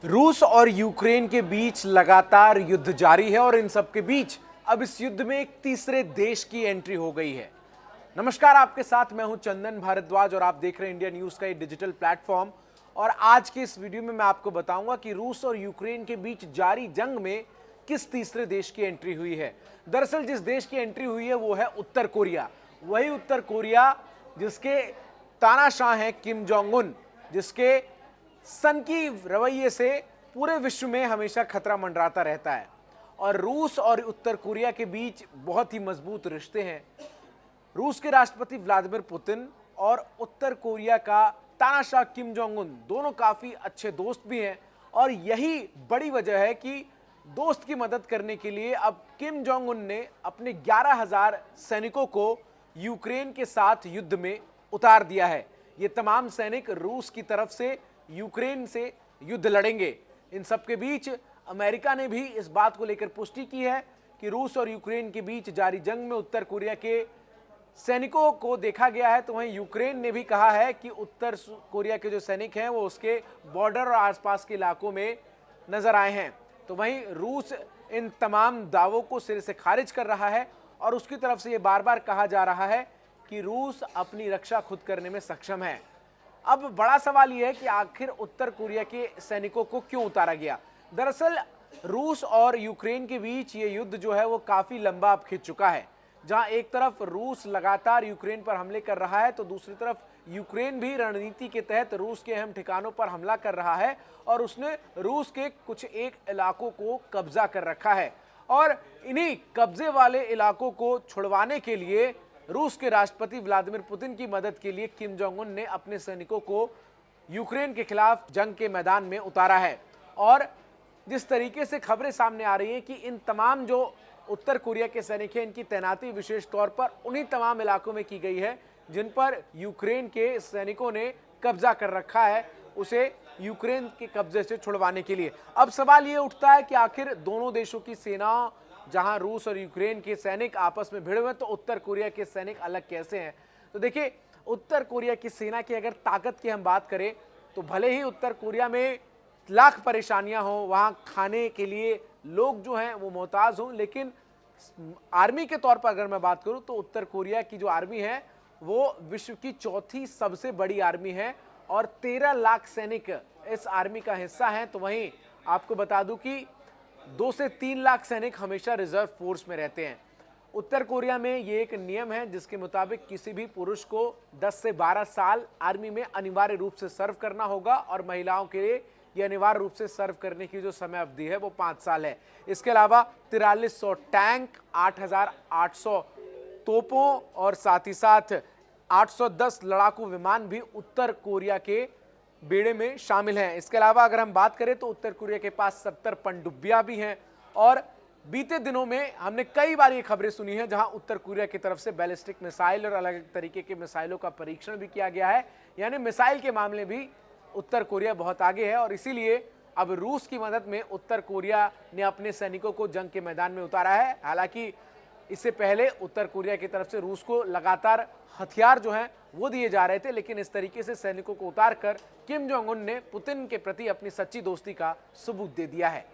रूस और यूक्रेन के बीच लगातार युद्ध जारी है और इन सब के बीच अब इस युद्ध में एक तीसरे देश की एंट्री हो गई है। नमस्कार, आपके साथ मैं हूं चंदन भारद्वाज और आप देख रहे हैं इंडिया न्यूज का ये डिजिटल प्लेटफॉर्म। और आज के इस वीडियो में मैं आपको बताऊंगा कि रूस और यूक्रेन के बीच जारी जंग में किस तीसरे देश की एंट्री हुई है। दरअसल जिस देश की एंट्री हुई है वो है उत्तर कोरिया। वही उत्तर कोरिया जिसके तानाशाह हैं किम जोंग उन, जिसके सन की रवैये से पूरे विश्व में हमेशा खतरा मंडराता रहता है। और रूस और उत्तर कोरिया के बीच बहुत ही मजबूत रिश्ते हैं। रूस के राष्ट्रपति व्लादिमीर पुतिन और उत्तर कोरिया का तानाशाह किम जोंग उन दोनों काफी अच्छे दोस्त भी हैं। और यही बड़ी वजह है कि दोस्त की मदद करने के लिए अब किम जोंग उन ने अपने 11,000 सैनिकों को यूक्रेन के साथ युद्ध में उतार दिया है। ये तमाम सैनिक रूस की तरफ से यूक्रेन से युद्ध लड़ेंगे। इन सब के बीच अमेरिका ने भी इस बात को लेकर पुष्टि की है कि रूस और यूक्रेन के बीच जारी जंग में उत्तर कोरिया के सैनिकों को देखा गया है। तो वहीं यूक्रेन ने भी कहा है कि उत्तर कोरिया के जो सैनिक हैं वो उसके बॉर्डर और आसपास के इलाकों में नजर आए हैं। तो वहीं रूस इन तमाम दावों को सिरे से खारिज कर रहा है और उसकी तरफ से ये बार बार कहा जा रहा है कि रूस अपनी रक्षा खुद करने में सक्षम है। अब बड़ा सवाल यह है कि आखिर उत्तर कोरिया के सैनिकों को क्यों उतारा गया। दरअसल रूस और यूक्रेन के बीच ये युद्ध जो है वो काफी लंबा अब खिंच चुका है। जहां एक तरफ रूस लगातार यूक्रेन पर हमले कर रहा है तो दूसरी तरफ यूक्रेन भी रणनीति के तहत रूस के अहम ठिकानों पर हमला कर रहा है और उसने रूस के कुछ एक इलाकों को कब्जा कर रखा है। और इन्हीं कब्जे वाले इलाकों को छुड़वाने के लिए रूस के राष्ट्रपति व्लादिमीर पुतिन की मदद के लिए किम जोंग उन ने अपने सैनिकों को यूक्रेन के खिलाफ जंग के मैदान में उतारा है। और जिस तरीके से खबरें सामने आ रही हैं कि इन तमाम जो उत्तर कोरिया के सैनिक हैं इनकी तैनाती विशेष तौर पर उन्हीं तमाम इलाकों में की गई है जिन पर यूक्रेन के सैनिकों ने कब्जा कर रखा है, उसे यूक्रेन के कब्जे से छुड़वाने के लिए। अब सवाल ये उठता है कि आखिर दोनों देशों की सेना, जहां रूस और यूक्रेन के सैनिक आपस में भिड़े हुए तो उत्तर कोरिया के सैनिक अलग कैसे हैं। तो देखिए, उत्तर कोरिया की सेना की अगर ताकत की हम बात करें तो भले ही उत्तर कोरिया में लाख परेशानियां हो, वहां खाने के लिए लोग जो हैं वो मोहताज हों, लेकिन आर्मी के तौर पर अगर मैं बात करूं तो उत्तर कोरिया की जो आर्मी है वो विश्व की चौथी सबसे बड़ी आर्मी है और 13 लाख सैनिक इस आर्मी का हिस्सा हैं। तो वहीं आपको बता दूं कि 2 से 3 लाख सैनिक हमेशा रिजर्व फोर्स में रहते हैं। उत्तर कोरिया में ये एक नियम है जिसके मुताबिक किसी भी पुरुष को 10 से 12 साल आर्मी में अनिवार्य रूप से सर्व करना होगा और महिलाओं के लिए ये अनिवार्य रूप से सर्व करने की जो समय अवधि है वो 5 साल है। इसके अलावा 4300 टैंक, 8,800 तोपों और साथ ही साथ 810 लड़ाकू विमान भी उत्तर कोरिया के बेड़े में शामिल हैं। इसके अलावा अगर हम बात करें तो उत्तर कोरिया के पास 70 पनडुब्बियां भी हैं। और बीते दिनों में हमने कई बार ये खबरें सुनी हैं जहां उत्तर कोरिया की तरफ से बैलिस्टिक मिसाइल और अलग अलग तरीके के मिसाइलों का परीक्षण भी किया गया है। यानी मिसाइल के मामले भी उत्तर कोरिया बहुत आगे है और इसीलिए अब रूस की मदद में उत्तर कोरिया ने अपने सैनिकों को जंग के मैदान में उतारा है। हालांकि इससे पहले उत्तर कोरिया की तरफ से रूस को लगातार हथियार जो हैं वो दिए जा रहे थे, लेकिन इस तरीके से सैनिकों को उतार कर किम जोंग उन ने पुतिन के प्रति अपनी सच्ची दोस्ती का सबूत दे दिया है।